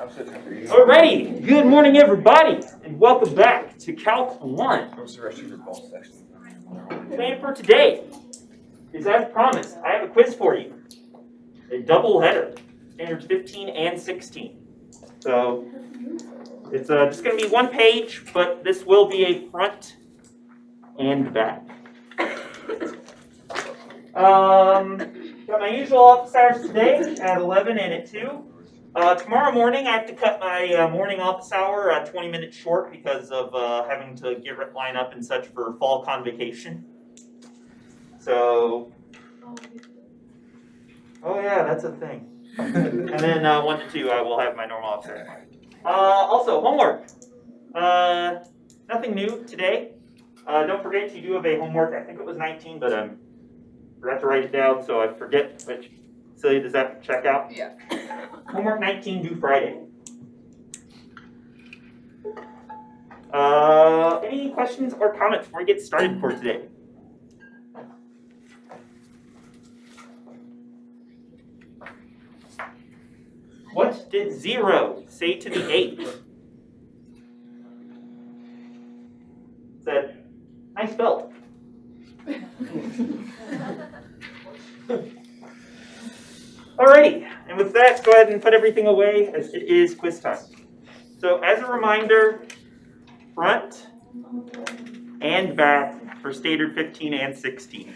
Alrighty, good morning everybody, and welcome back to Calc 1. Plan for today is, as promised, I have a quiz for you. A double header, standards 15 and 16. So it's just going to be one page, but this will be a front and back. Got my usual office hours today at 11 and at 2. Tomorrow morning, I have to cut my morning office hour 20 minutes short because of having to line up and such for fall convocation. So, oh yeah, that's a thing. And then 1 to 2, I will have my normal office hour. Also, homework. Nothing new today. Don't forget you do have a homework. I think it was 19, but I forgot to write it down, so I forget which. Celia, does that check out? Yeah. Homework 19 due Friday. Any questions or comments before we get started for today? What did 0 say to the 8? Said, nice belt. Alrighty, and with that, go ahead and put everything away as it is quiz time. So as a reminder, front and back for standard 15 and 16.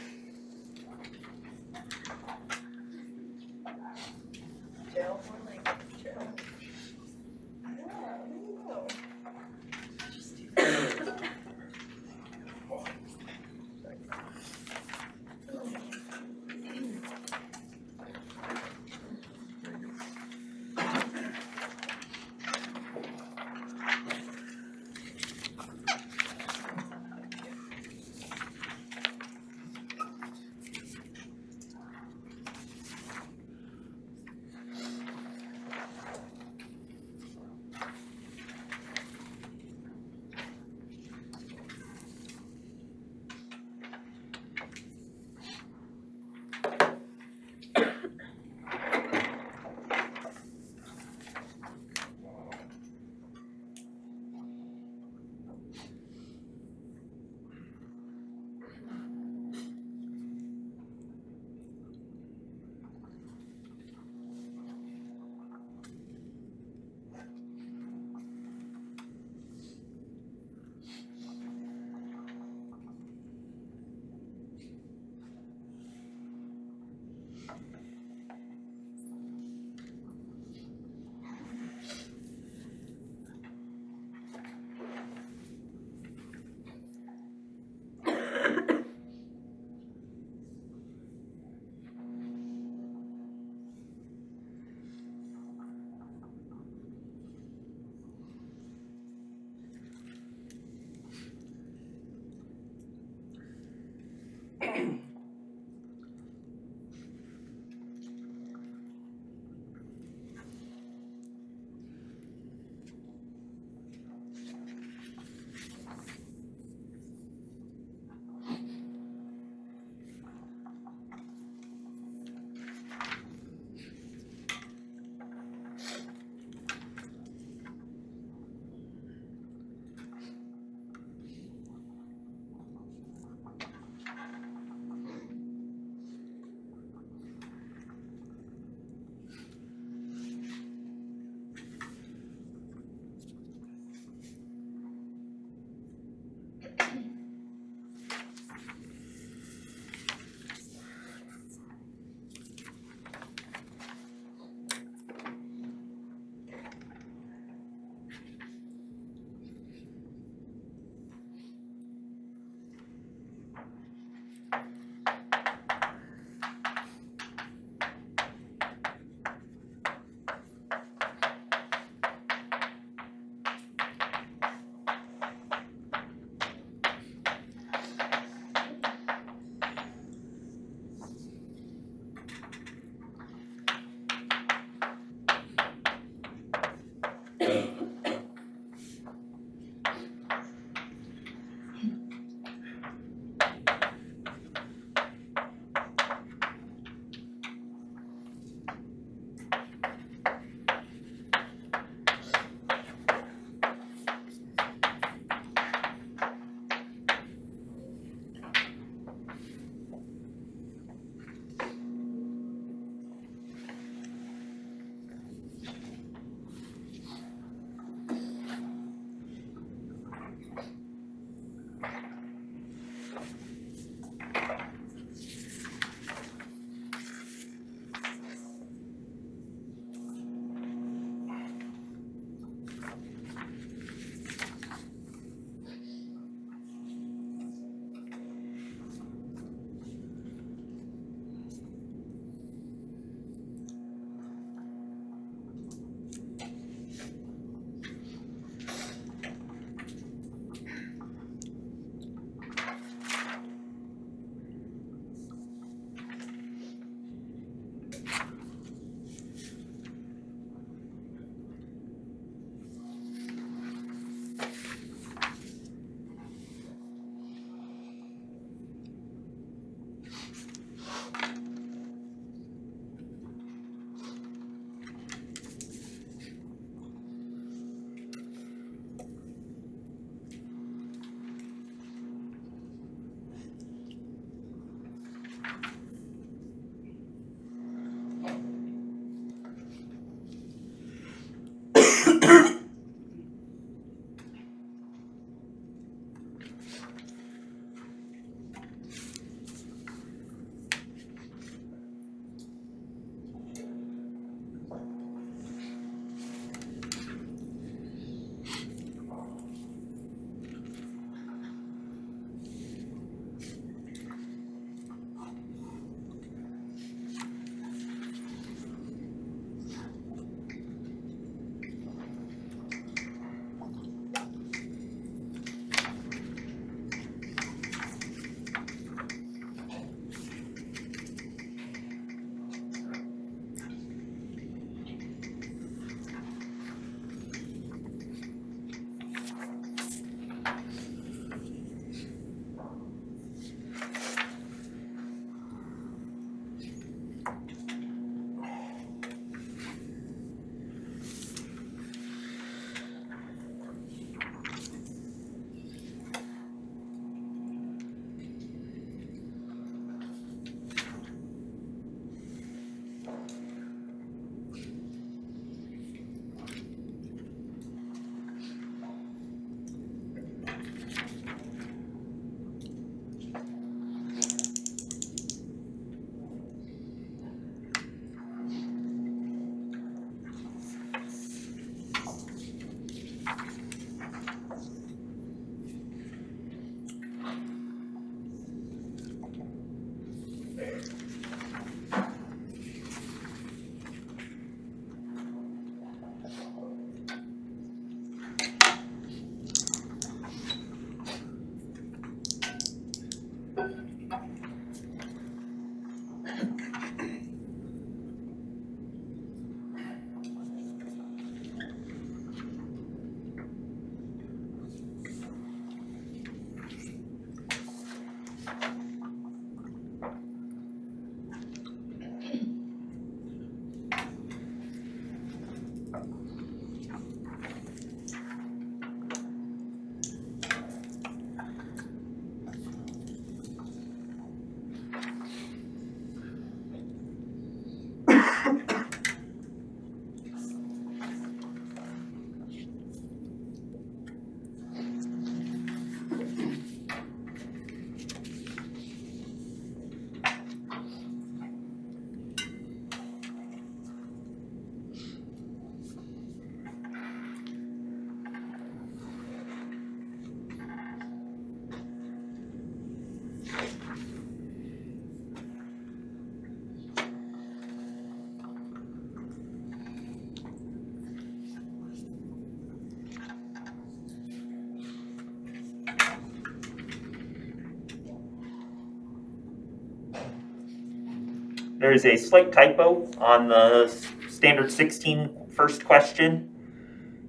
There is a slight typo on the standard 16 first question.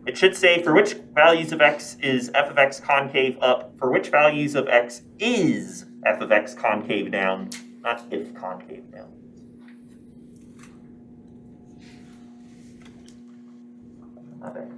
It should say, for which values of x is f of x concave up? For which values of x is f of x concave down? Not if concave down. Not bad.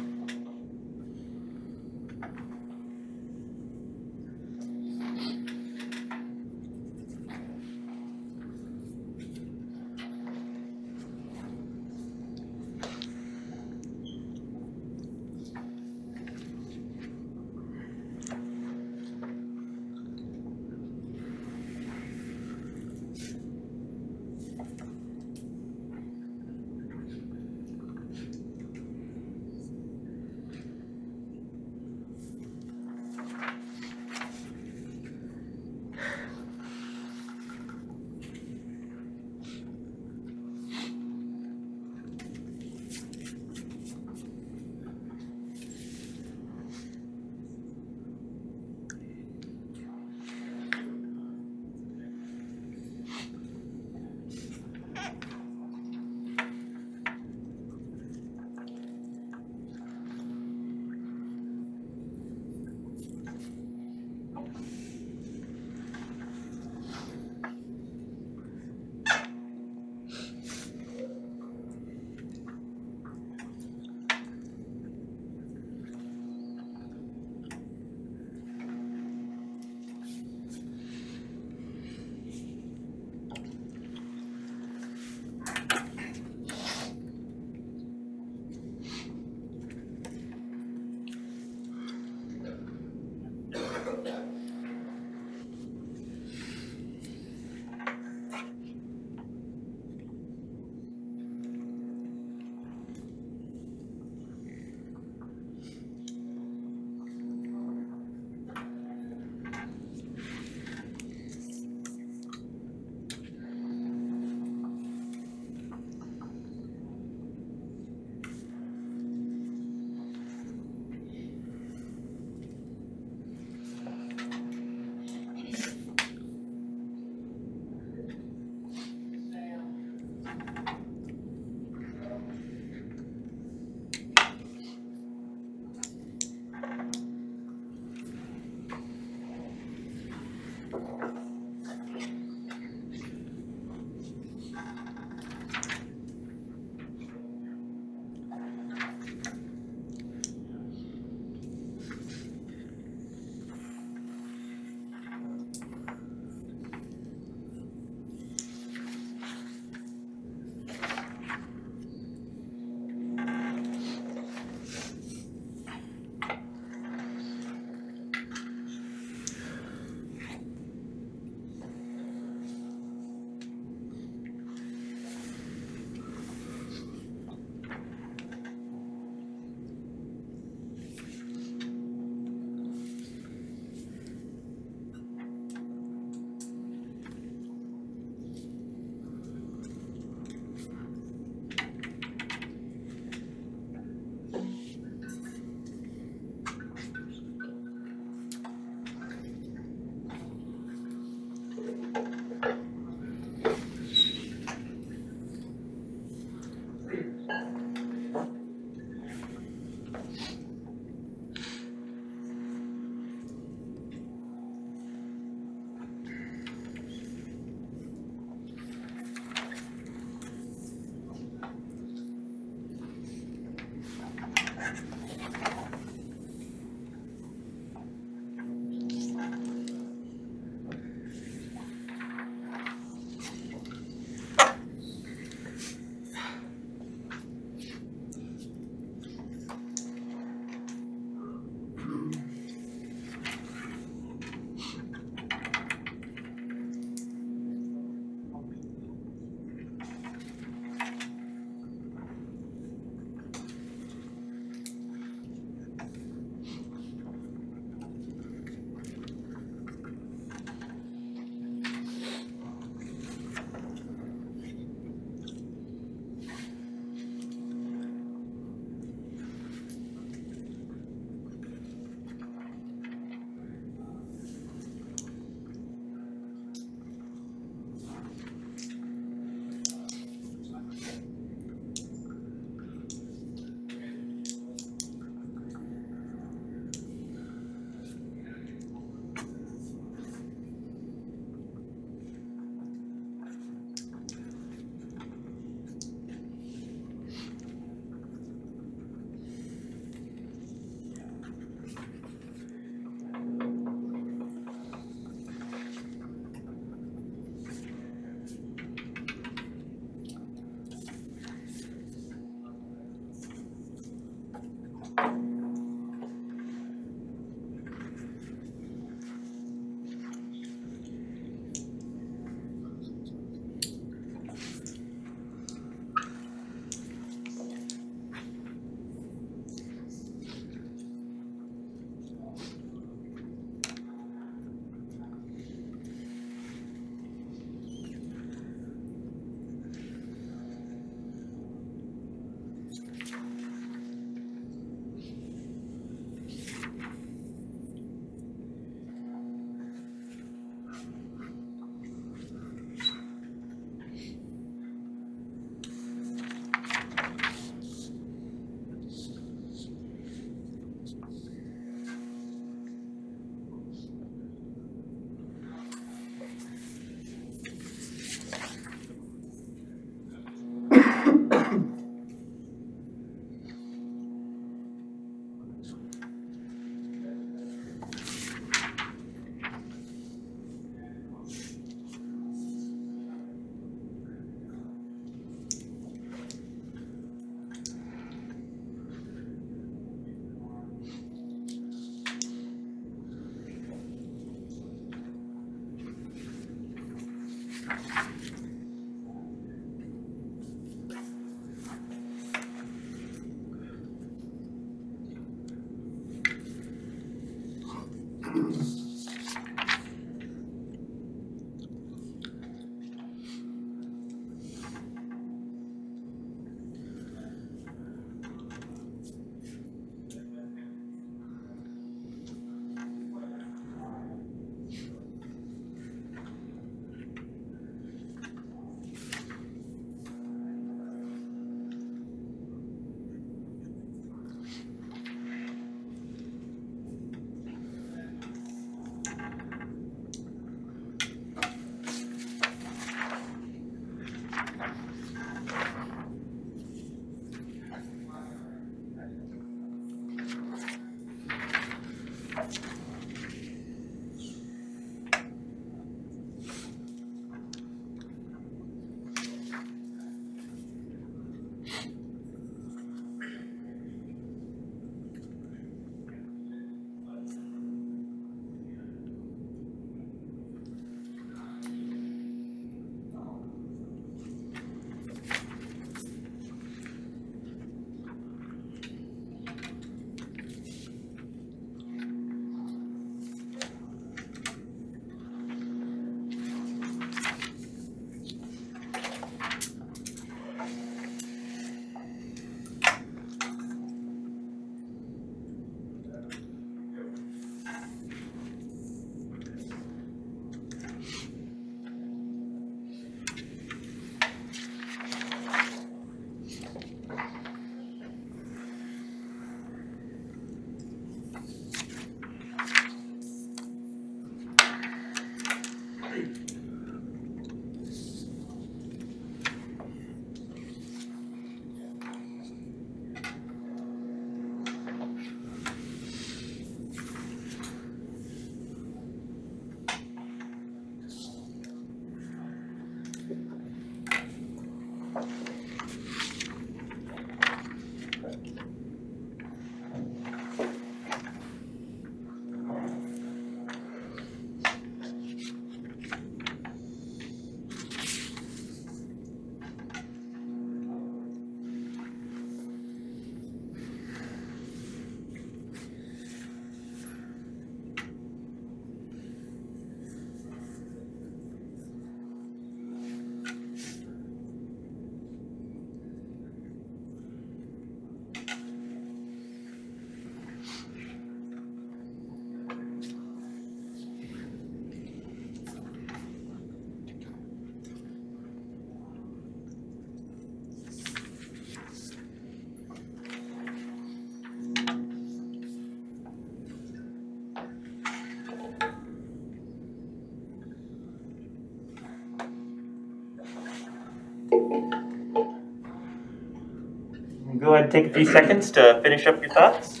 Go ahead and take a few seconds to finish up your thoughts.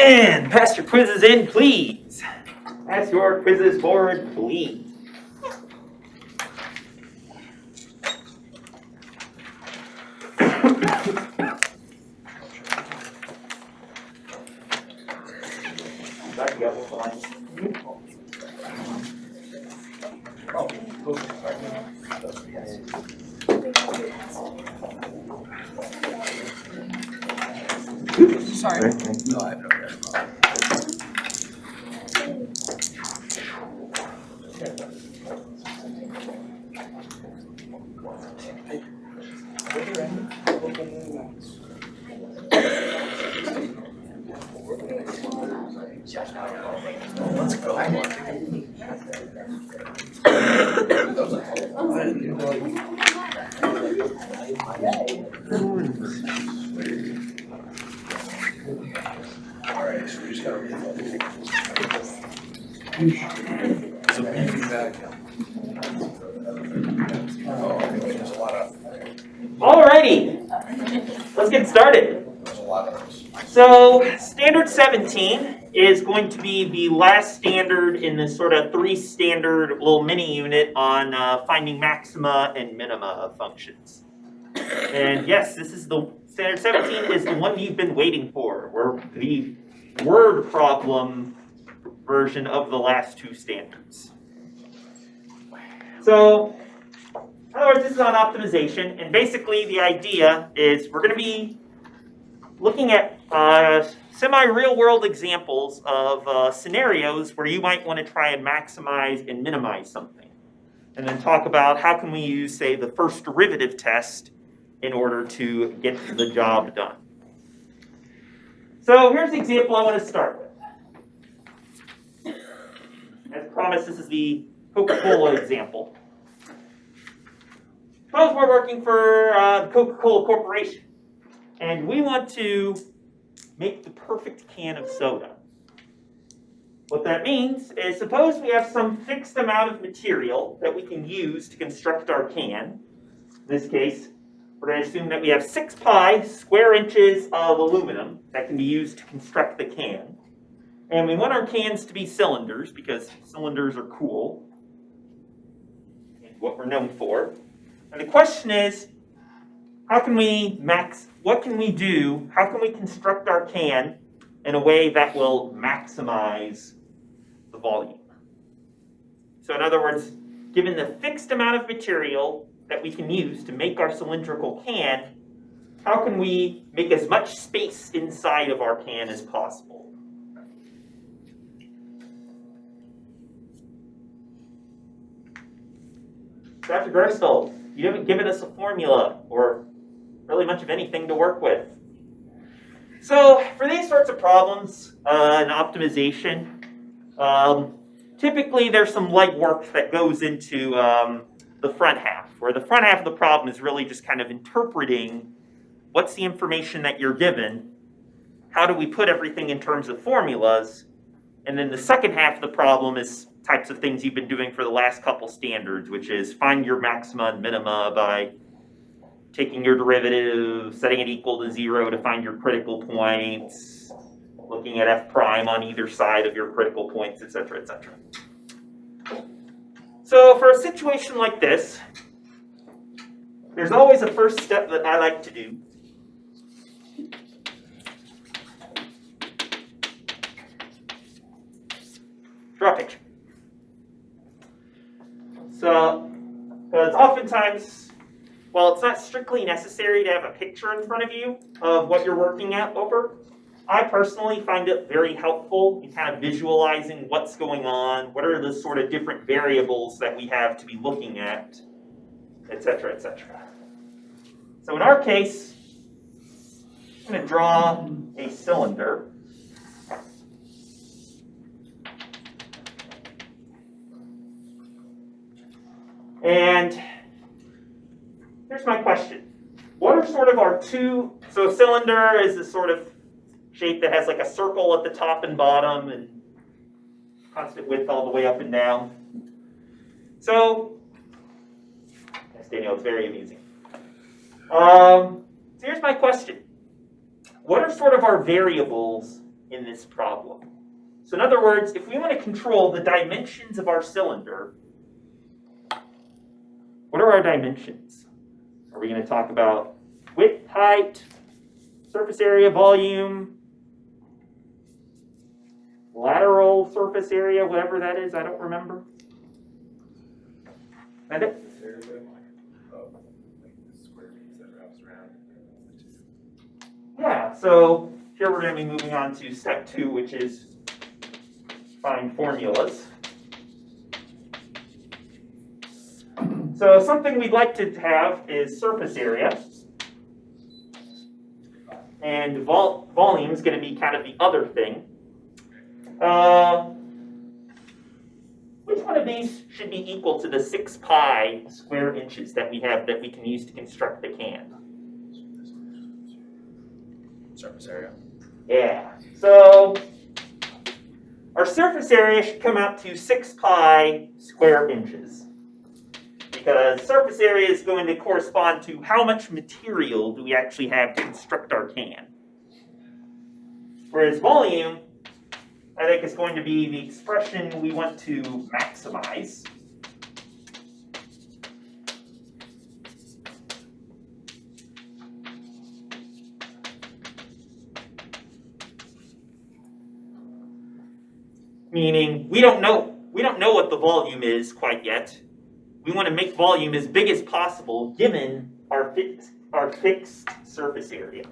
And pass your quizzes in, please. Pass your quizzes forward, please. Sorry, you got one line. Sorry. No, I have no problem. Let's go. Alright, so we just gotta read. So feedback. Oh, there's a lot of. Alrighty, let's get started. There's a lot of those. So standard 17 is going to be the last standard in this sort of 3-standard little mini unit on finding maxima and minima of functions. And yes, this is the standard 17 is the one you've been waiting for. We're the word problem version of the last 2 standards. So, in other words, this is on optimization, and basically the idea is we're going to be looking at semi-real-world examples of scenarios where you might want to try and maximize and minimize something. And then talk about how can we use, say, the first derivative test in order to get the job done. So here's the example I want to start with. As promised, this is the Coca-Cola example. Suppose we're working for the Coca-Cola Corporation, and we want to make the perfect can of soda. What that means is suppose we have some fixed amount of material that we can use to construct our can. In this case, we're going to assume that we have 6 pi square inches of aluminum that can be used to construct the can. And we want our cans to be cylinders because cylinders are cool. And what we're known for. And the question is, what can we do? How can we construct our can in a way that will maximize the volume? So in other words, given the fixed amount of material that we can use to make our cylindrical can, how can we make as much space inside of our can as possible? Dr. Gerstl, you haven't given us a formula or really much of anything to work with. So for these sorts of problems in optimization, typically there's some light work that goes into the front half, where the front half of the problem is really just kind of interpreting what's the information that you're given, how do we put everything in terms of formulas, and then the second half of the problem is types of things you've been doing for the last couple standards, which is find your maxima and minima by taking your derivative, setting it equal to 0 to find your critical points, looking at f prime on either side of your critical points, etc., etc. So for a situation like this, there's always a first step that I like to do. Draw a picture. So, because oftentimes, while it's not strictly necessary to have a picture in front of you of what you're working at over, I personally find it very helpful in kind of visualizing what's going on, what are the sort of different variables that we have to be looking at, etc., etc. So in our case, I'm going to draw a cylinder. And here's my question. What are sort of our two, so a cylinder is this sort of shape that has like a circle at the top and bottom and constant width all the way up and down. So, yes, Daniel, it's very amusing. So here's my question. What are sort of our variables in this problem? So in other words, if we want to control the dimensions of our cylinder, what are our dimensions? Are we going to talk about width, height, surface area, volume, lateral surface area, whatever that is, I don't remember. That it? Yeah, so here we're going to be moving on to step 2, which is find formulas. So something we'd like to have is surface area. And volume is going to be kind of the other thing. Which one of these should be equal to the 6 pi square inches that we have that we can use to construct the can? Surface area. Yeah. So our surface area should come out to 6 pi square inches. Because surface area is going to correspond to how much material do we actually have to construct our can. Whereas volume, I think, is going to be the expression we want to maximize. Meaning we don't know what the volume is quite yet. We want to make volume as big as possible given our fixed surface area.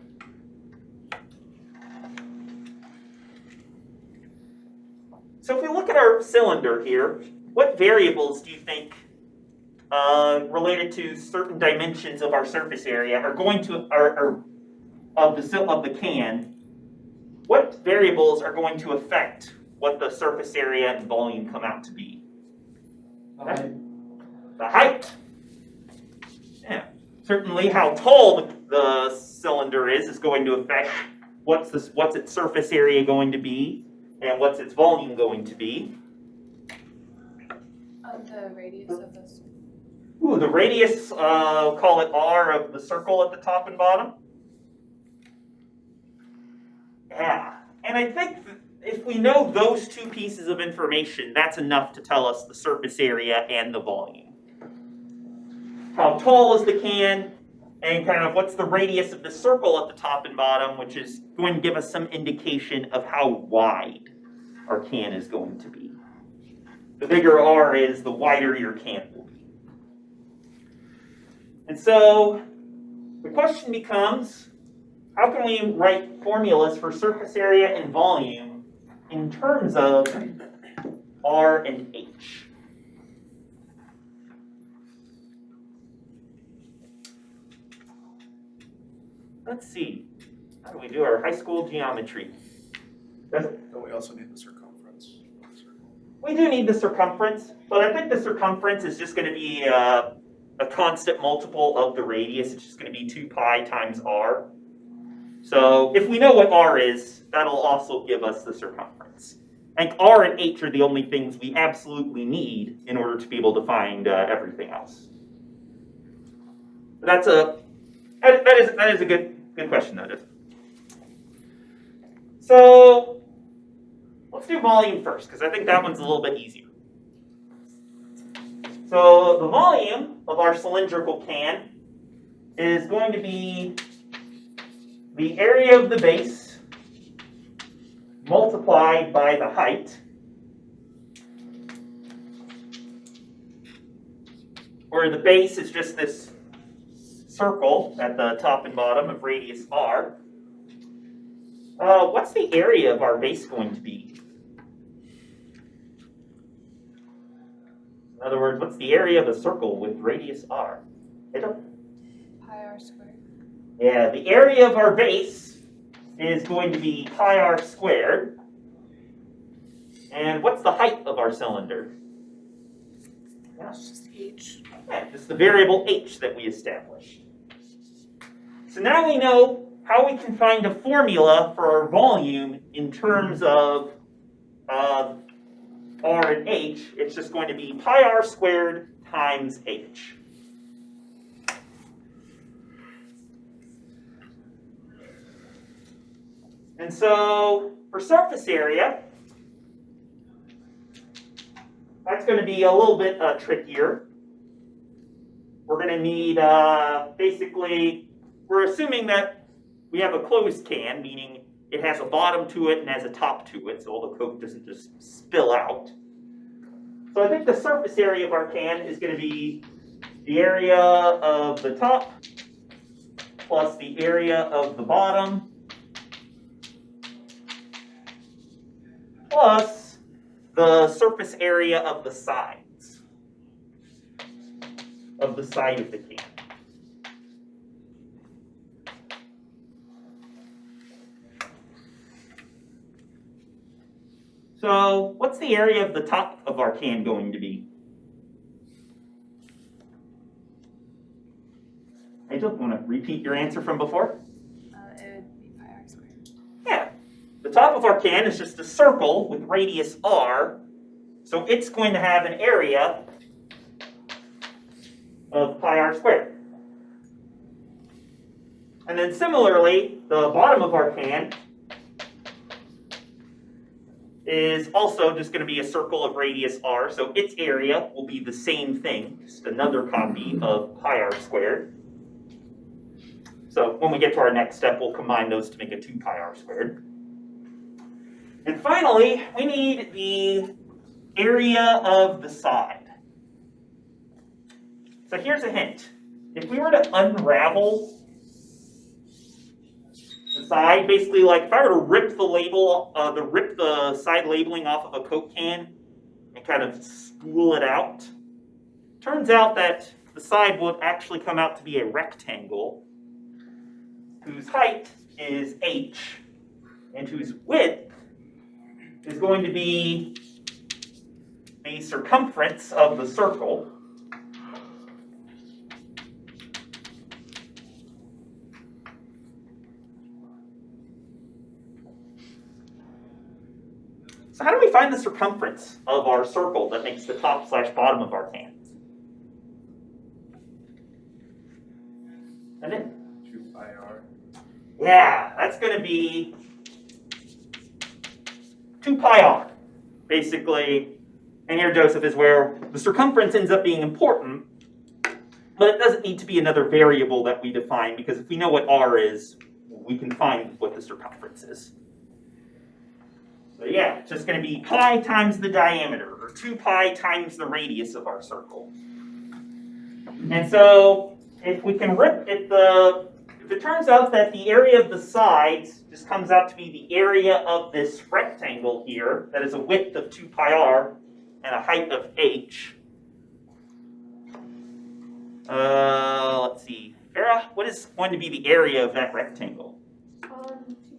So if we look at our cylinder here, what variables do you think related to certain dimensions of our surface area are going to of the can? What variables are going to affect what the surface area and volume come out to be? The height. Yeah. Certainly how tall the cylinder is going to affect what's its surface area going to be and what's its volume going to be. The radius of this. Ooh, the radius, call it R, of the circle at the top and bottom. Yeah. And I think if we know those two pieces of information, that's enough to tell us the surface area and the volume. How tall is the can, and kind of what's the radius of the circle at the top and bottom, which is going to give us some indication of how wide our can is going to be. The bigger R is, the wider your can will be. And so the question becomes, how can we write formulas for surface area and volume in terms of R and H? Let's see. How do we do our high school geometry? Don't we also need the circumference? We do need the circumference, but I think the circumference is just going to be a constant multiple of the radius. It's just going to be 2 pi times r. So if we know what r is, that'll also give us the circumference. I think r and h are the only things we absolutely need in order to be able to find everything else. But that is a good question, though. So let's do volume first, because I think that one's a little bit easier. So the volume of our cylindrical can is going to be the area of the base multiplied by the height, where the base is just this circle at the top and bottom of radius r. What's the area of our base going to be? In other words, what's the area of a circle with radius r? Pi r squared. Yeah, the area of our base is going to be pi r squared. And what's the height of our cylinder? Yeah, It's just h. yeah, just the variable h that we established. So now we know how we can find a formula for our volume in terms of r and h. It's just going to be pi r squared times h. And so for surface area, that's going to be a little bit trickier. We're going to need, basically, we're assuming that we have a closed can, meaning it has a bottom to it and has a top to it, so all the Coke doesn't just spill out. So I think the surface area of our can is going to be the area of the top plus the area of the bottom plus the surface area of the sides. of the side of the can. So what's the area of the top of our can going to be? Angel, want to repeat your answer from before? It would be pi r squared. Yeah. The top of our can is just a circle with radius r, so it's going to have an area of pi r squared. And then similarly, the bottom of our can is also just going to be a circle of radius r, so its area will be the same thing, just another copy of pi r squared. So when we get to our next step, we'll combine those to make a 2 pi r squared. And finally, we need the area of the side. So here's a hint. If we were to unravel the side, basically like if I were to rip the label, rip the side labeling off of a Coke can and kind of spool it out, turns out that the side would actually come out to be a rectangle whose height is h and whose width is going to be the circumference of the circle. So how do we find the circumference of our circle that makes the top/bottom of our can? And then 2 pi r. yeah, that's going to be 2 pi r, basically. And here, Joseph, is where the circumference ends up being important, but it doesn't need to be another variable that we define, because if we know what r is, we can find what the circumference is. So yeah, it's just going to be pi times the diameter, or 2 pi times the radius of our circle. And so if we can if it turns out that the area of the sides just comes out to be the area of this rectangle here, that is a width of 2 pi r and a height of h. Let's see. Vera, what is going to be the area of that rectangle? 2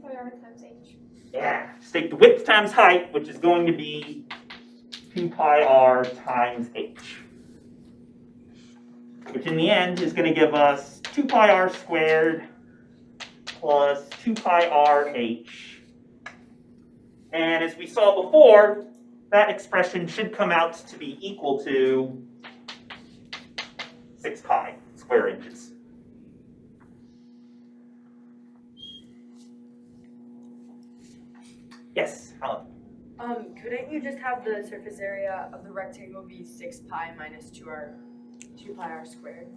pi r times h. Yeah, just take the width times height, which is going to be 2 pi r times h. Which in the end is going to give us 2 pi r squared plus 2 pi r h. And as we saw before, that expression should come out to be equal to 6 pi square inches. Yes, Alan? Couldn't you just have the surface area of the rectangle be 6 pi minus 2 pi r squared?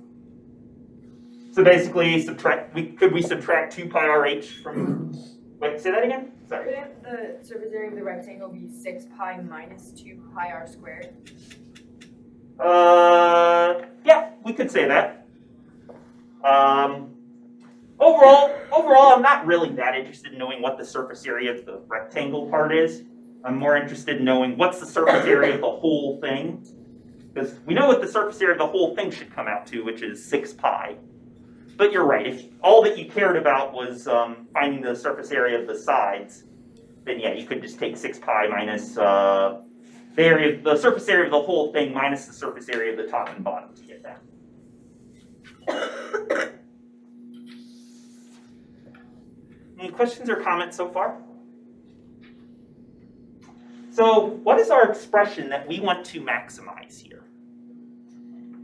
So basically, could we subtract 2 pi r h from, wait, say that again? Sorry. Couldn't the surface area of the rectangle be 6 pi minus 2 pi r squared? Yeah, we could say that. Overall, I'm not really that interested in knowing what the surface area of the rectangle part is. I'm more interested in knowing what's the surface area of the whole thing. Because we know what the surface area of the whole thing should come out to, which is 6 pi. But you're right, if all that you cared about was finding the surface area of the sides, then yeah, you could just take 6 pi minus the surface area of the whole thing minus the surface area of the top and bottom to get that. Any questions or comments so far? So what is our expression that we want to maximize here?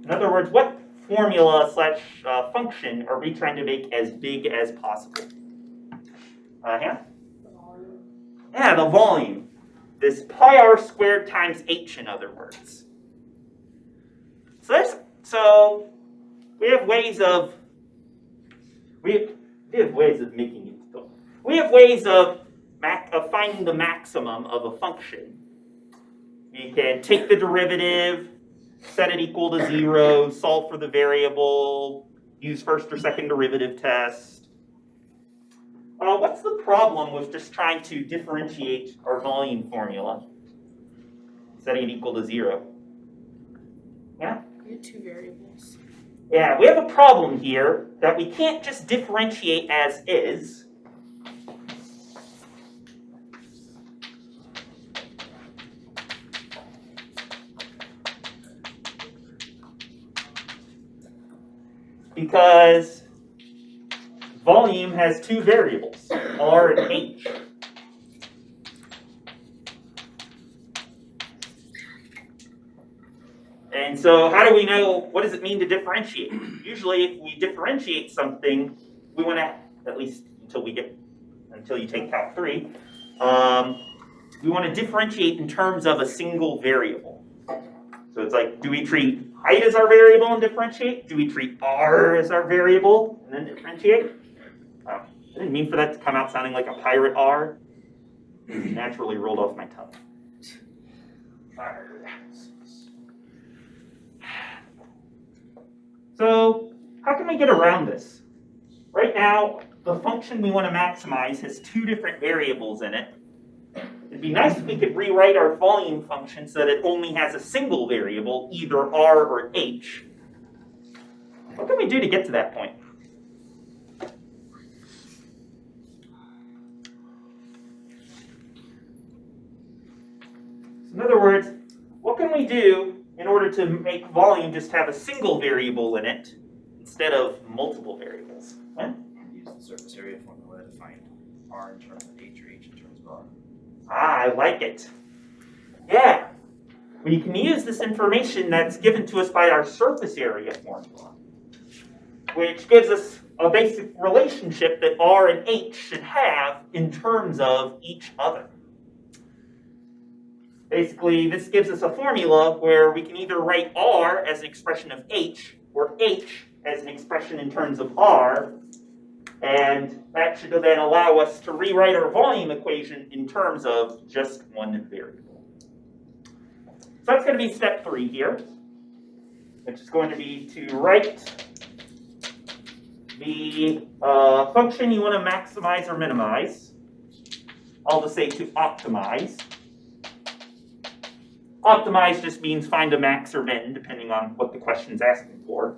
In other words, what formula / function are we trying to make as big as possible? Yeah? Yeah, the volume. This pi r squared times h, in other words. So we have ways of making it. We have ways of finding the maximum of a function. You can take the derivative, set it equal to 0, solve for the variable, use first or second derivative test. What's the problem with just trying to differentiate our volume formula? Setting it equal to 0. Yeah? You with two variables. Yeah, we have a problem here that we can't just differentiate as is. Because volume has two variables, R and H. And so how do we know, what does it mean to differentiate? Usually if we differentiate something, we want to, at least until you take Calc 3, we want to differentiate in terms of a single variable. So it's like, do we treat height as our variable and differentiate? Do we treat R as our variable and then differentiate? I didn't mean for that to come out sounding like a pirate R. It naturally rolled off my tongue. So how can we get around this? Right now, the function we want to maximize has two different variables in it. It'd be nice if we could rewrite our volume function so that it only has a single variable, either R or H. What can we do to get to that point? So in other words, what can we do in order to make volume just have a single variable in it instead of multiple variables? Huh? Use the surface area formula to find R in terms of H or H in terms of R. Ah, I like it. Yeah. We can use this information that's given to us by our surface area formula, which gives us a basic relationship that R and H should have in terms of each other. Basically, this gives us a formula where we can either write R as an expression of H, or H as an expression in terms of R, and that should then allow us to rewrite our volume equation in terms of just one variable. So that's going to be step 3 here, which is going to be to write the function you want to maximize or minimize. I'll just say to optimize. Optimize just means find a max or min, depending on what the question's asking for.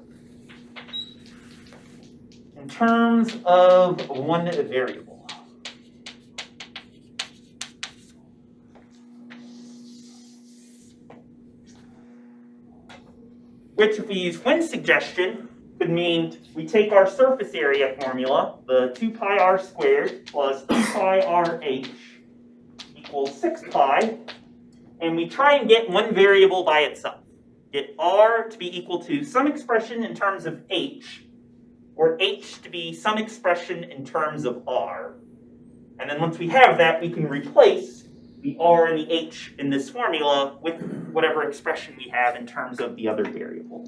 In terms of one variable. Which, if we use Wynn's suggestion, could mean we take our surface area formula, the 2 pi r squared plus 2 pi r h equals 6 pi, and we try and get one variable by itself. Get r to be equal to some expression in terms of h, or h to be some expression in terms of r. And then once we have that, we can replace the r and the h in this formula with whatever expression we have in terms of the other variable.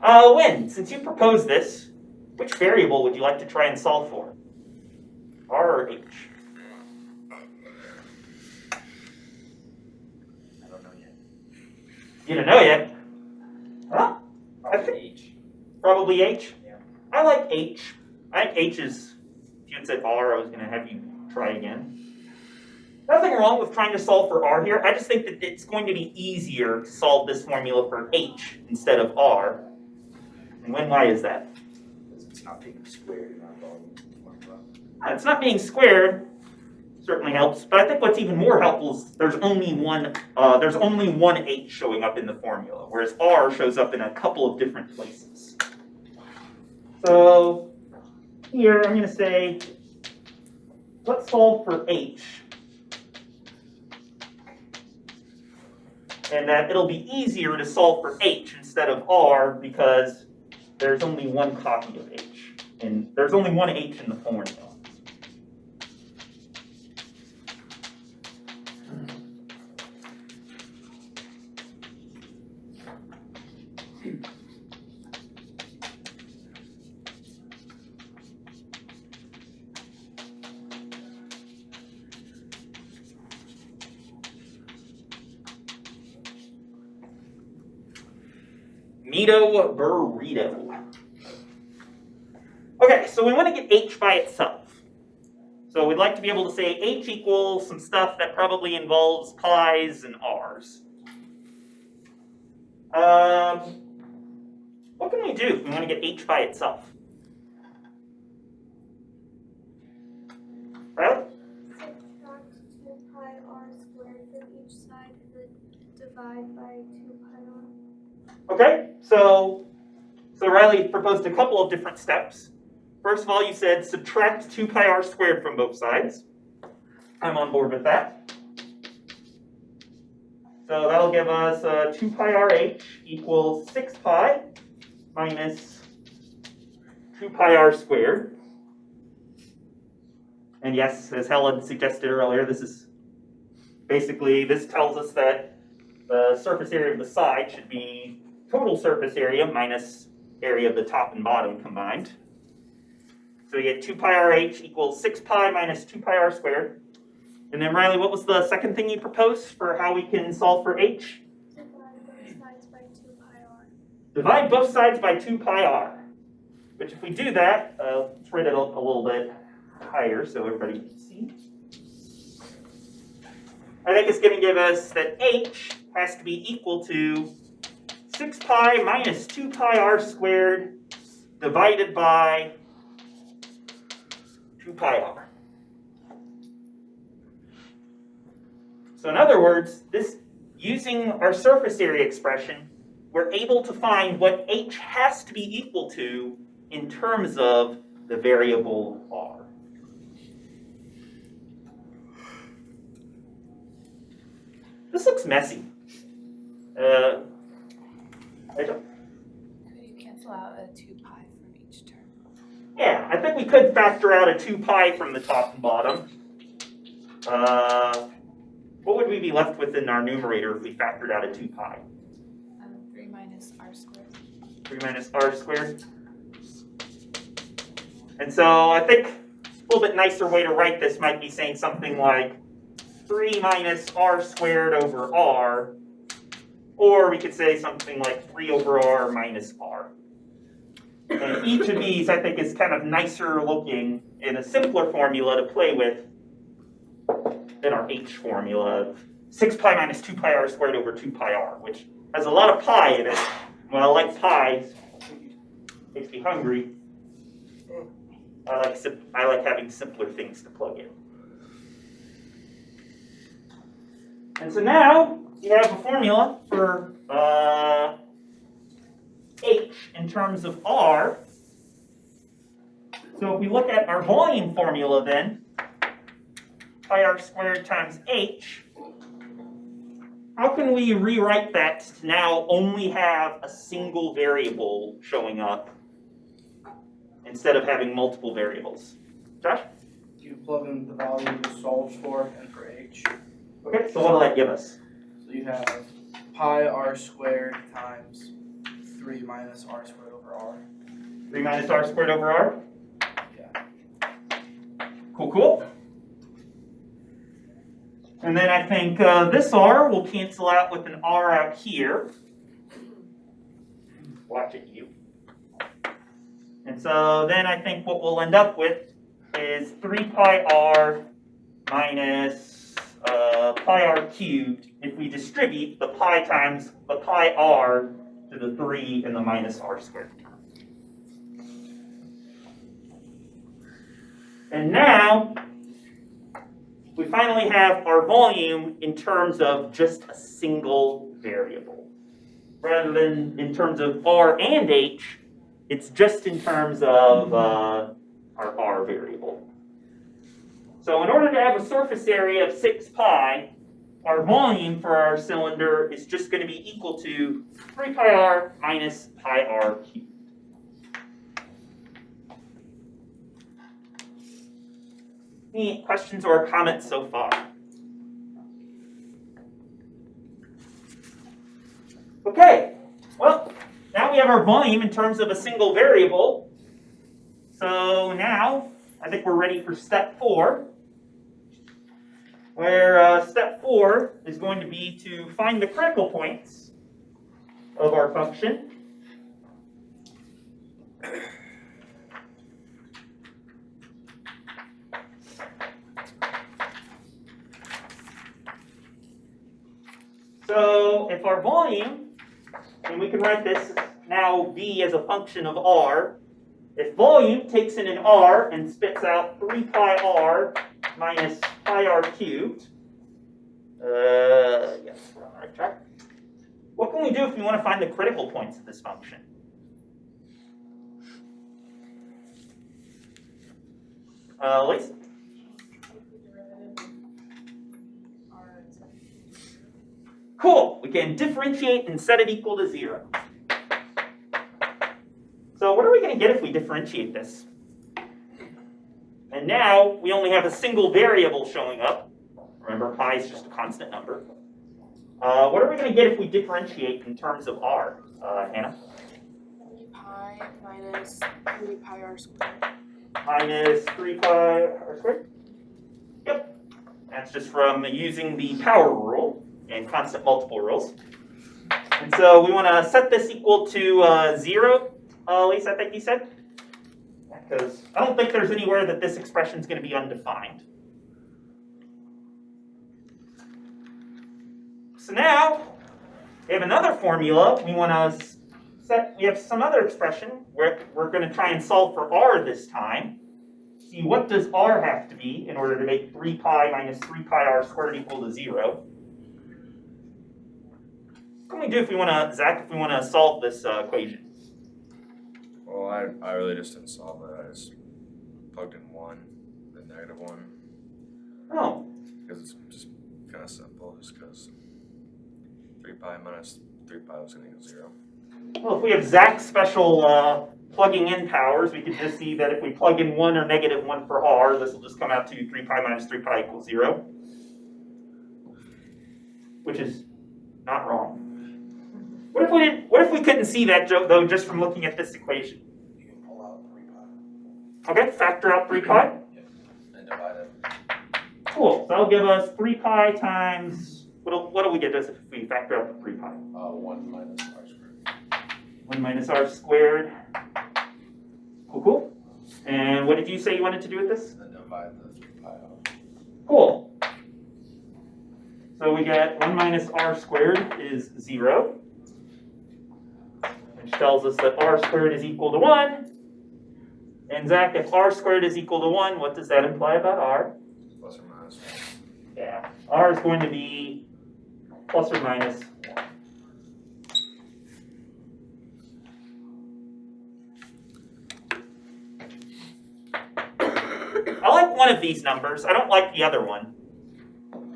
Wynn, since you proposed this, which variable would you like to try and solve for? R or h? I don't know yet. You don't know yet? Huh? I think H. probably h. Yeah. I like h. I think h is, if you had said r, I was going to have you try again. Nothing wrong with trying to solve for r here. I just think that it's going to be easier to solve this formula for h instead of r. And why is that? Because it's not being squared in our volume formula. It's not being squared. Certainly helps, but I think what's even more helpful is there's only one h showing up in the formula, whereas r shows up in a couple of different places. So here I'm going to say, let's solve for h, and that it'll be easier to solve for h instead of r because there's only one copy of h, and there's only one h in the formula. Neato burrito. Okay, so we want to get h by itself. So we'd like to be able to say h equals some stuff that probably involves pi's and r's. What can we do if we want to get h by itself? Well, Subtract 2 pi r squared from each side and then divide by 2 pi r. okay, so Riley proposed a couple of different steps. First of all, you said subtract 2 pi r squared from both sides. I'm on board with that. So that'll give us 2 pi rh equals 6 pi minus 2 pi r squared. And yes, as Helen suggested earlier, this tells us that the surface area of the side should be total surface area minus area of the top and bottom combined. So we get 2 pi rh equals 6 pi minus 2 pi r squared. And then Riley, what was the second thing you proposed for how we can solve for h? Divide both sides by 2 pi r. Divide both sides by 2 pi r. Which if we do that, let's write it a little bit higher so everybody can see. I think it's going to give us that h has to be equal to 6 pi minus 2 pi r squared divided by 2 pi r. So in other words, using our surface area expression, we're able to find what h has to be equal to in terms of the variable r. This looks messy. Could you cancel out a 2 pi from each term? Yeah, I think we could factor out a 2 pi from the top and bottom. What would we be left with in our numerator if we factored out a 2 pi? 3 minus r squared. 3 minus r squared. And so I think a little bit nicer way to write this might be saying something like 3 minus r squared over r, or we could say something like 3 over r minus r. And each of these I think is kind of nicer looking in a simpler formula to play with than our h formula of 6 pi minus 2 pi r squared over 2 pi r, which has a lot of pi in it. Well, I like pi, makes me hungry. I like having simpler things to plug in. And so now we have a formula for h in terms of r. So if we look at our volume formula then, pi r squared times h, how can we rewrite that to now only have a single variable showing up instead of having multiple variables? Josh? You plug in the value you solved for and for h. Okay, so what will that give us? So you have pi r squared times 3 minus r squared over r. 3 minus r squared over r? Yeah. Cool. And then I think this r will cancel out with an r out here. Watch it, you. And so then I think what we'll end up with is 3 pi r minus pi r cubed if we distribute the pi times the pi r to the 3 and the minus r squared term. And now we finally have our volume in terms of just a single variable. Rather than in terms of r and h, it's just in terms of our r variable. So in order to have a surface area of 6 pi, our volume for our cylinder is just going to be equal to 3 pi r minus pi r cubed. Any questions or comments so far? Okay, well, now we have our volume in terms of a single variable. So now I think we're ready for step 4, where step 4 is going to be to find the critical points of our function. So if our volume and we can write this now V as a function of R. If volume takes in an R and spits out 3 pi R minus pi R cubed, yes, we're on the right track. What can we do if we want to find the critical points of this function? Lisa? Cool, we can differentiate and set it equal to 0. So what are we going to get if we differentiate this? And now we only have a single variable showing up. Remember, pi is just a constant number. What are we going to get if we differentiate in terms of r, Hannah? Pi minus 3 pi r squared. Minus 3 pi r squared? Yep. That's just from using the power rule and constant multiple rules. And so we want to set this equal to 0, Lisa, I think you said? Because I don't think there's anywhere that this expression is going to be undefined. So now we have another formula. We want to set. We have some other expression where we're going to try and solve for r this time. See, what does r have to be in order to make 3 pi minus 3 pi r squared equal to 0? What can we do if we want to, Zach, if we want to solve this equation? Well, I really just didn't solve it. I just plugged in 1, then -1. Oh, Because it's just kind of simple, just because 3 pi minus 3 pi was going to equal 0. well, if we have Zach's special plugging in powers, we could just see that if we plug in 1 or -1 for r, this will just come out to 3 pi minus 3 pi equals 0. Which is not wrong. What if we didn't? What if we couldn't see that, though, just from looking at this equation? You can pull out 3 pi. Okay, factor out 3 pi. And divide it. Cool. So that'll give us 3 pi times. What do we get this if we factor out the 3 pi? 1 minus r squared. 1 minus r squared. Cool, cool. And what did you say you wanted to do with this? And divide the 3 pi out. Cool. So we get 1 minus r squared is 0. Which tells us that r squared is equal to 1. And Zach, if r squared is equal to 1, what does that imply about r? Plus or minus 1. Yeah, r is going to be plus or minus 1. I like one of these numbers. I don't like the other one.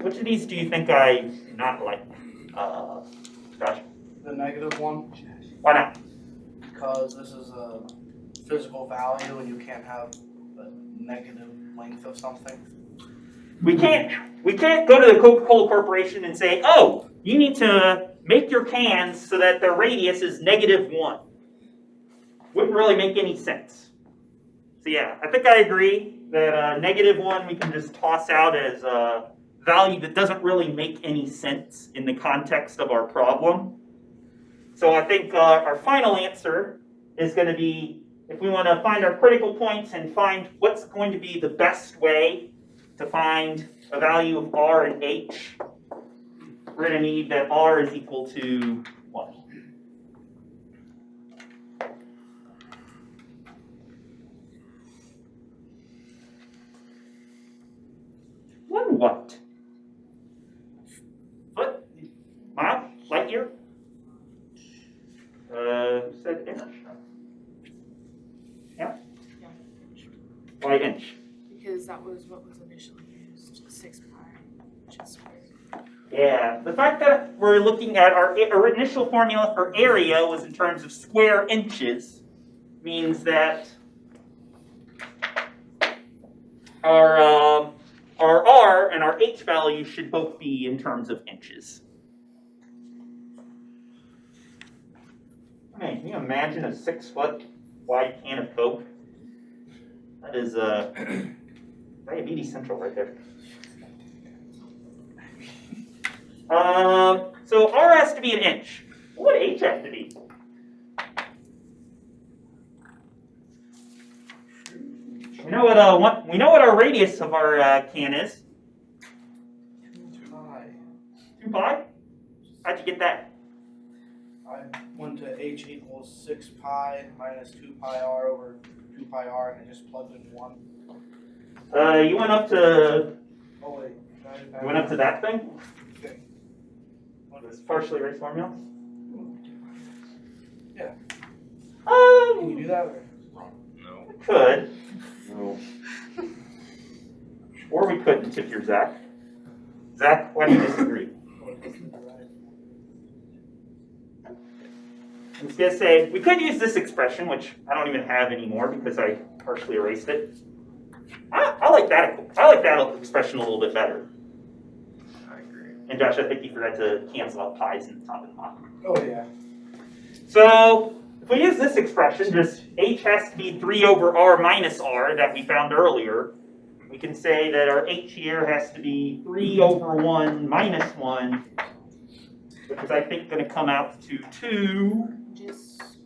Which of these do you think I not like? Josh, The -1, why not? because this is a physical value and you can't have a negative length of something. We can't go to the Coca-Cola Corporation and say, oh, you need to make your cans so that their radius is -1. Wouldn't really make any sense. So yeah, I think I agree that -1 we can just toss out as a value that doesn't really make any sense in the context of our problem. So I think our final answer is going to be, if we want to find our critical points and find what's going to be the best way to find a value of r and h, we're going to need that r is equal to 1. One what? Foot? Mile? Light year? Said inch. Yeah? Why inch? Because that was what was initially used, 6 pi, which is squared. Yeah, the fact that we're looking at our initial formula for area was in terms of square inches means that our r and our h value should both be in terms of inches. Man, can you imagine a 6-foot wide can of Coke? That is diabetes central right there. So r has to be an inch. What would h have to be? We know what our radius of our can is. 2 pi. 2 pi? How'd you get that? I went to h equals 6 pi minus 2 pi r over 2 pi r, and I just plugged in 1. You went up to Oh wait, you went up to that thing? Okay. This partially erased formula? Yeah. Can you do that? Or? No. Could. No. Or we couldn't if you're Zach. Zach, why do you disagree? I was gonna say, we could use this expression, which I don't even have anymore because I partially erased it. I like that expression a little bit better. I agree. And Josh, I think you forgot to cancel out pi's in the top and the bottom. Oh yeah. So if we use this expression, just h has to be 3 over r minus r that we found earlier. We can say that our h here has to be 3 over 1 minus 1, which is I think going to come out to 2. Just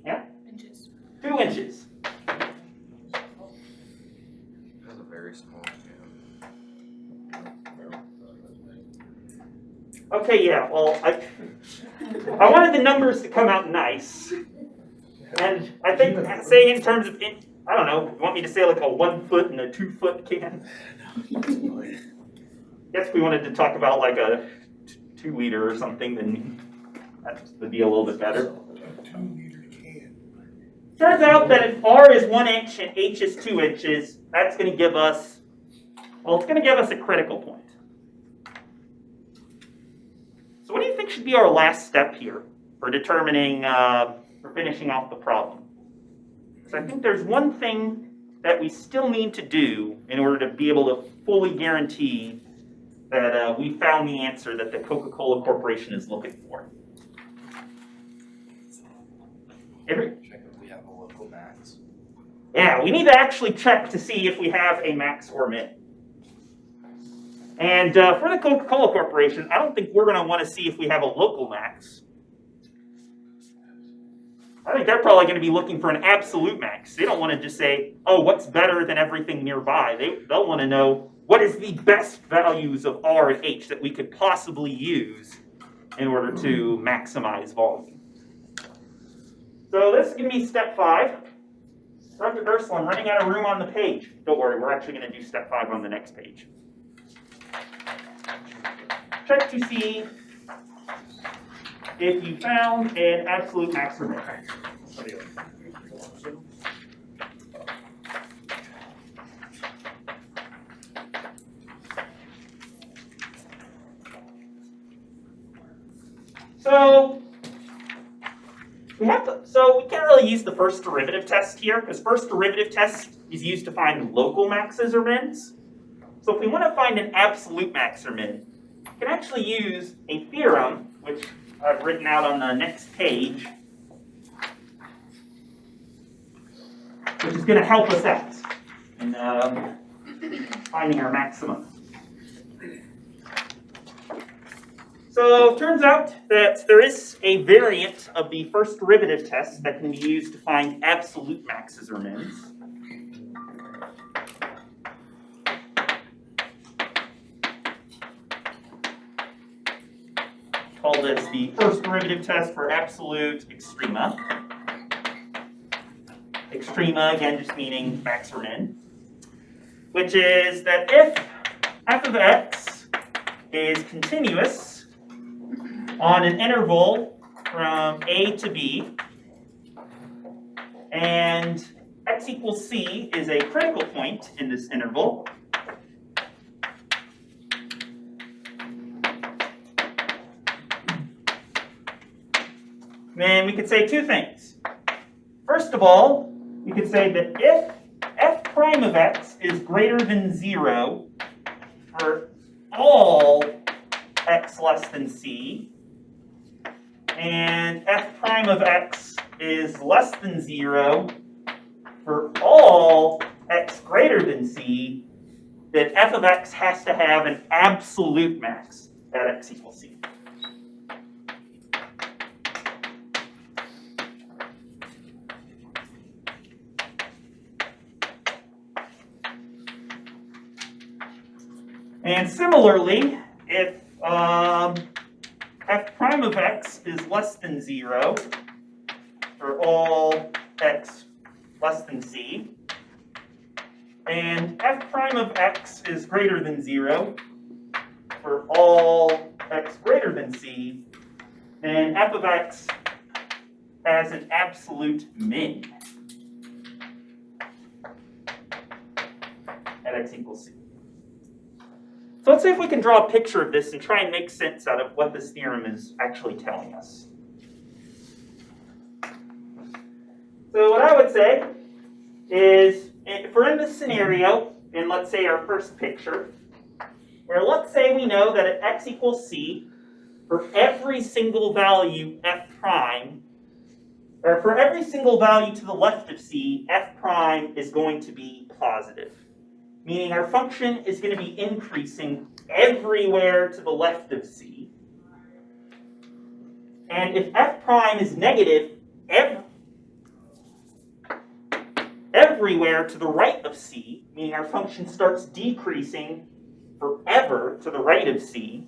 Yeah? inches. 2 inches. That's a very small can. Okay, yeah, well, I wanted the numbers to come out nice. And I think saying in terms of, I don't know, you want me to say like a 1 foot and a 2 foot can? Guess if we wanted to talk about like a 2 liter or something, then that would be a little bit better. Turns out that if r is 1 inch and h is 2 inches, that's going to give us, well, it's going to give us a critical point. So what do you think should be our last step here for determining, for finishing off the problem? So I think there's one thing that we still need to do in order to be able to fully guarantee that we found the answer that the Coca-Cola Corporation is looking for. Avery? Check if we have a local max. Yeah, we need to actually check to see if we have a max or min. And for the Coca-Cola Corporation, I don't think we're going to want to see if we have a local max. I think they're probably going to be looking for an absolute max. They don't want to just say, oh, what's better than everything nearby? They'll want to know what is the best values of R and H that we could possibly use in order to maximize volume. So this is going to be step 5. Dr. Ursula, I'm running out of room on the page. Don't worry, we're actually going to do step 5 on the next page. Check to see if you found an absolute maximum. So we can't really use the first derivative test here, because first derivative test is used to find local maxes or mins. So if we want to find an absolute max or min, we can actually use a theorem, which I've written out on the next page, which is going to help us out in finding our maximum. So it turns out that there is a variant of the first derivative test that can be used to find absolute maxes or mins. Call this the first derivative test for absolute extrema. Extrema, again, just meaning max or min. Which is that if f of x is continuous on an interval from a to b, and x equals c is a critical point in this interval, then we could say two things. First of all, we could say that if f prime of x is greater than 0 for all x less than c, and f prime of x is less than 0 for all x greater than c, then f of x has to have an absolute max at x equals c. And similarly, if f prime of x is less than 0 for all x less than c. And f prime of x is greater than 0 for all x greater than c. And f of x has an absolute min at x equals c. So let's see if we can draw a picture of this and try and make sense out of what this theorem is actually telling us. So what I would say is, if we're in this scenario, in let's say our first picture, where let's say we know that at x equals c, for every single value f prime, or for every single value to the left of c, f prime is going to be positive. Meaning our function is going to be increasing everywhere to the left of c. And if f prime is negative everywhere to the right of c, meaning our function starts decreasing forever to the right of c,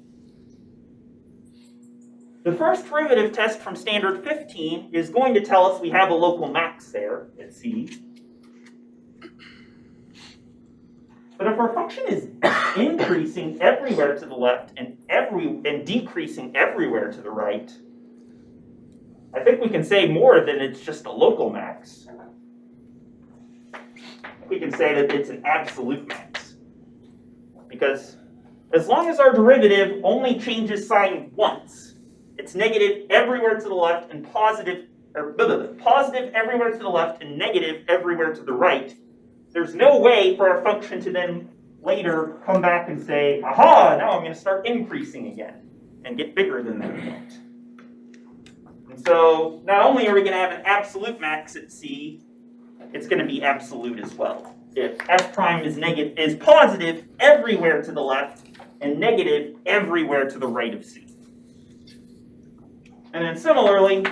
the first derivative test from standard 15 is going to tell us we have a local max there at c. But if our function is increasing everywhere to the left and decreasing everywhere to the right, I think we can say more than it's just a local max. We can say that it's an absolute max. Because as long as our derivative only changes sign once, it's negative everywhere to the left and positive everywhere to the left and negative everywhere to the right, there's no way for our function to then later come back and say, aha, now I'm going to start increasing again and get bigger than that point. And so not only are we going to have an absolute max at c, it's going to be absolute as well. If f prime is positive everywhere to the left and negative everywhere to the right of c. And then similarly,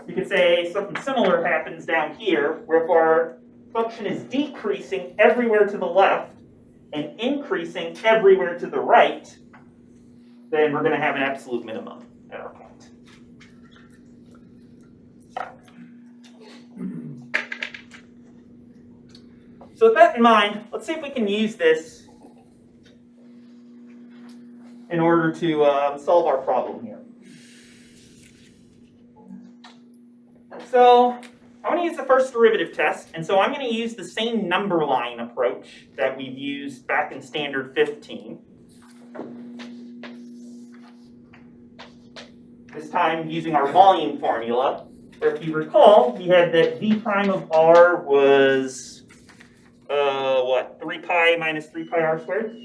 you could say something similar happens down here, where if our function is decreasing everywhere to the left and increasing everywhere to the right, then we're going to have an absolute minimum at our point. So with that in mind, let's see if we can use this in order to solve our problem here. So I want to use the first derivative test, and so I'm going to use the same number line approach that we've used back in standard 15. This time using our volume formula, where if you recall, we had that v prime of r was, 3 pi minus 3 pi r squared?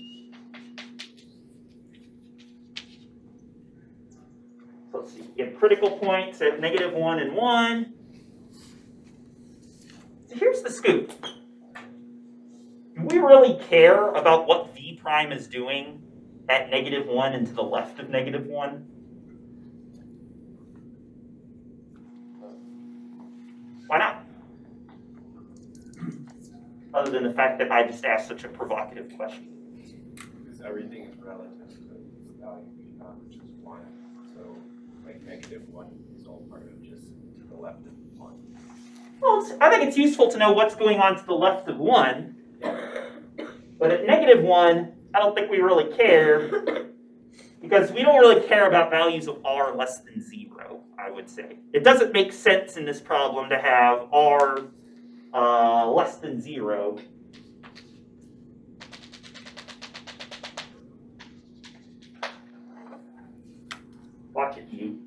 So let's see, we get critical points at -1 and 1. So here's the scoop. Do we really care about what v prime is doing at -1 and to the left of -1? Why not? Other than the fact that I just asked such a provocative question. Because everything is relative to the value v naught, which is 1. So, like -1 is all part of just to the left of 1. Well, I think it's useful to know what's going on to the left of 1. But at -1, I don't think we really care, because we don't really care about values of r less than 0, I would say. It doesn't make sense in this problem to have r less than 0. Watch it, you.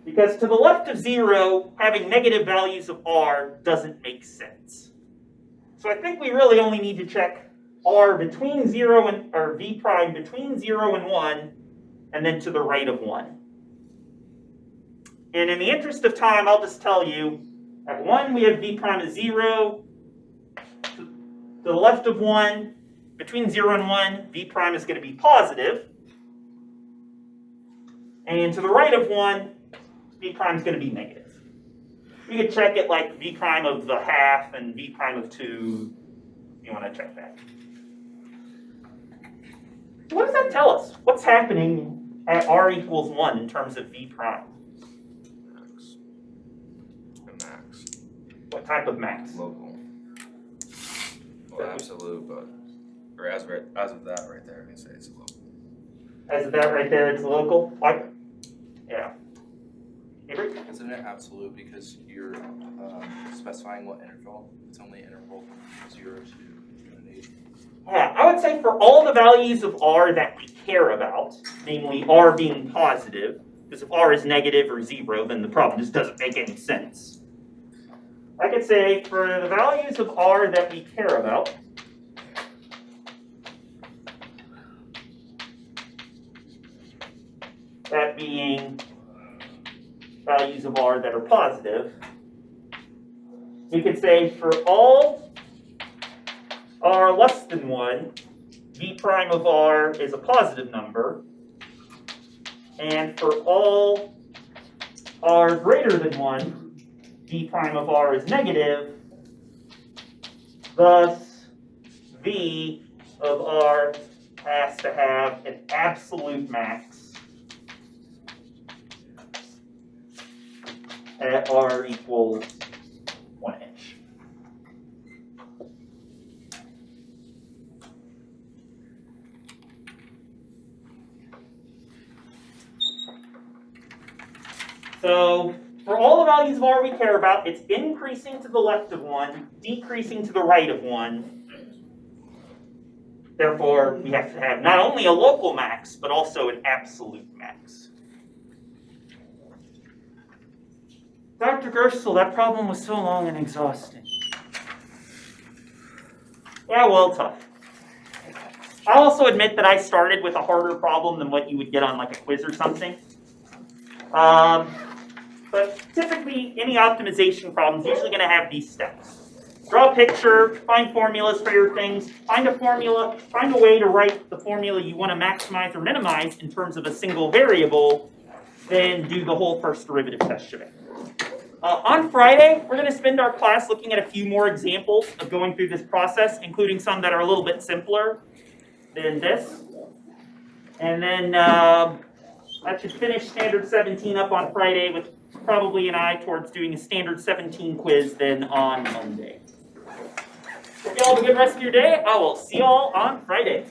Because to the left of 0, having negative values of r doesn't make sense. So I think we really only need to check r between 0 and, or v prime between 0 and 1, and then to the right of 1. And in the interest of time, I'll just tell you, at 1 we have v prime is 0, to the left of 1, between 0 and 1, v prime is going to be positive, and to the right of 1, v prime is going to be negative. We could check it like v prime of the half and v prime of 2, if you want to check that. So tell us, what's happening at r equals 1 in terms of v prime? Max. A max. What type of max? Local. Well, absolute, but, or as of that right there, I can say it's local. As of that right there, it's local? Like, yeah. Avery? Isn't it absolute because you're specifying what interval? It's only interval from 0 to infinity. Yeah, I would say for all the values of r that we care about, namely r being positive, because if r is negative or 0, then the problem just doesn't make any sense. I could say for the values of r that we care about, that being values of r that are positive, we could say for all r less than 1, v prime of r is a positive number, and for all r greater than 1, v prime of r is negative, thus v of r has to have an absolute max at r equals 1 inch. So for all the values of r we care about, it's increasing to the left of 1, decreasing to the right of 1. Therefore, we have to have not only a local max, but also an absolute max. Dr. Gerstle, that problem was so long and exhausting. Yeah, well, tough. I'll also admit that I started with a harder problem than what you would get on like a quiz or something. But typically, any optimization problem is usually going to have these steps. Draw a picture, find formulas for your things, find a formula, find a way to write the formula you want to maximize or minimize in terms of a single variable, then do the whole first derivative test shebang. On Friday, we're going to spend our class looking at a few more examples of going through this process, including some that are a little bit simpler than this. And then that should finish Standard 17 up on Friday with probably an eye towards doing a Standard 17 quiz then on Monday. Hope you all have a good rest of your day. I will see you all on Friday.